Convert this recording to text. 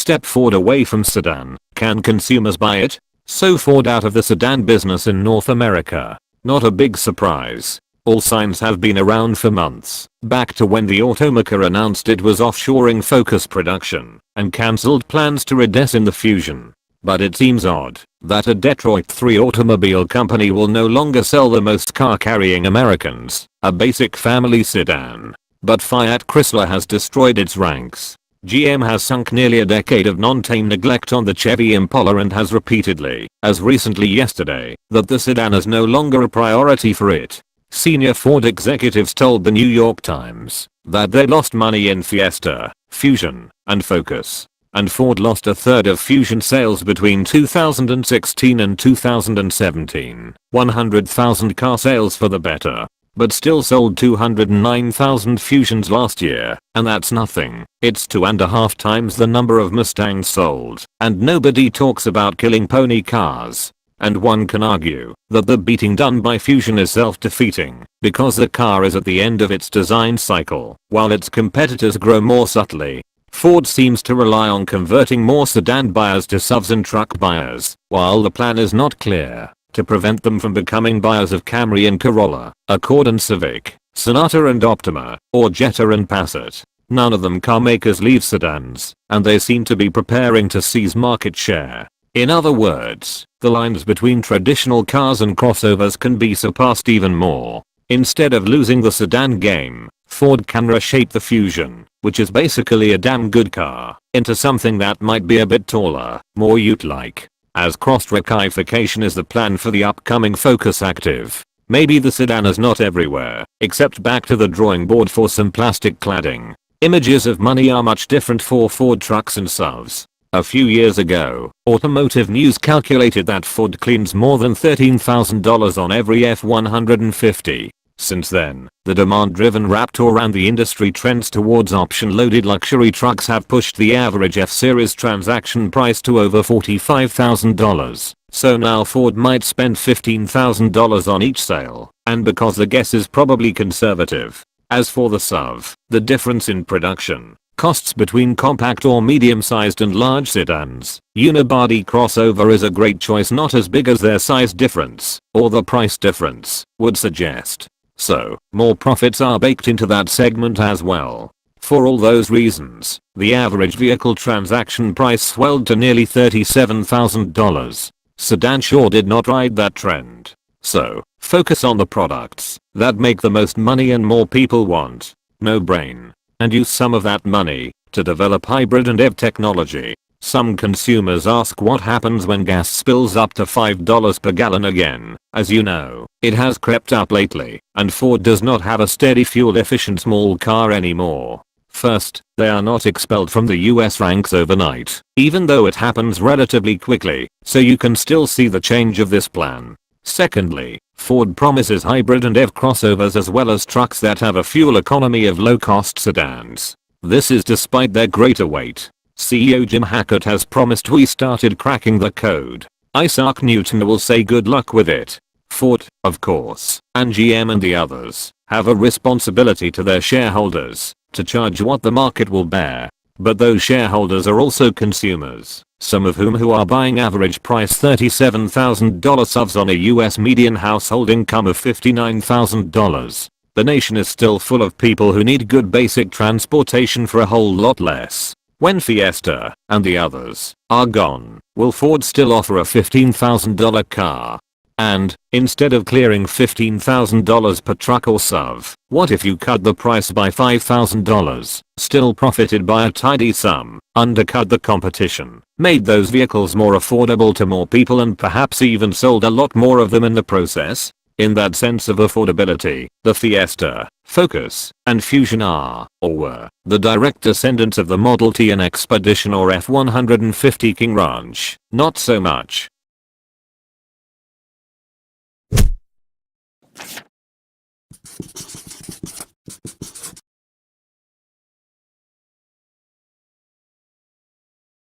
step Ford away from sedan. Can consumers buy it? So Ford out of the sedan business in North America. Not a big surprise. All signs have been around for months, back to when the automaker announced it was offshoring Focus production and cancelled plans to redesign the Fusion. But it seems odd that a Detroit 3 automobile company will no longer sell the most car-carrying Americans, a basic family sedan. But Fiat Chrysler has destroyed its ranks. GM has sunk nearly a decade of non-tame neglect on the Chevy Impala and has repeatedly, as recently yesterday, that the sedan is no longer a priority for it. Senior Ford executives told the New York Times that they lost money in Fiesta, Fusion, and Focus. And Ford lost a third of Fusion sales between 2016 and 2017. 100,000 car sales for the better. But still sold 209,000 Fusions last year, and that's nothing. It's 2.5 times the number of Mustangs sold, and nobody talks about killing pony cars. And one can argue that the beating done by Fusion is self-defeating, because the car is at the end of its design cycle, while its competitors grow more subtly. Ford seems to rely on converting more sedan buyers to SUVs and truck buyers, while the plan is not clear to prevent them from becoming buyers of Camry and Corolla, Accord and Civic, Sonata and Optima, or Jetta and Passat. None of them car makers leave sedans, and they seem to be preparing to seize market share. In other words, the lines between traditional cars and crossovers can be surpassed even more. Instead of losing the sedan game, Ford can reshape the Fusion, which is basically a damn good car, into something that might be a bit taller, more ute-like. As cross-rectification is the plan for the upcoming Focus Active. Maybe the sedan is not everywhere, except back to the drawing board for some plastic cladding. Images of money are much different for Ford trucks and SUVs. A few years ago, Automotive News calculated that Ford cleans more than $13,000 on every F-150. Since then, the demand-driven Raptor and the industry trends towards option-loaded luxury trucks have pushed the average F-Series transaction price to over $45,000. So now Ford might spend $15,000 on each sale, and because the guess is probably conservative. As for the SUV, the difference in production costs between compact or medium-sized and large sedans, unibody crossover is a great choice, not as big as their size difference, or the price difference, would suggest. So, more profits are baked into that segment as well. For all those reasons, the average vehicle transaction price swelled to nearly $37,000. Sedan sure did not ride that trend. So, focus on the products that make the most money and more people want. No brain. And use some of that money to develop hybrid and EV technology. Some consumers ask what happens when gas spills up to $5 per gallon again. As you know, it has crept up lately, and Ford does not have a steady fuel-efficient small car anymore. First, they are not expelled from the US ranks overnight, even though it happens relatively quickly, so you can still see the change of this plan. Secondly, Ford promises hybrid and EV crossovers as well as trucks that have a fuel economy of low-cost sedans. This is despite their greater weight. CEO Jim Hackett has promised we started cracking the code. Isaac Newton will say good luck with it. Ford, of course, and GM and the others, have a responsibility to their shareholders to charge what the market will bear. But those shareholders are also consumers, some of whom are buying average price $37,000 SUVs on a US median household income of $59,000. The nation is still full of people who need good basic transportation for a whole lot less. When Fiesta and the others are gone, will Ford still offer a $15,000 car? And, instead of clearing $15,000 per truck or SUV, what if you cut the price by $5,000, still profited by a tidy sum, undercut the competition, made those vehicles more affordable to more people and perhaps even sold a lot more of them in the process? In that sense of affordability, the Fiesta, Focus, and Fusion are, or were, the direct descendants of the Model T and Expedition or F-150 King Ranch. Not so much.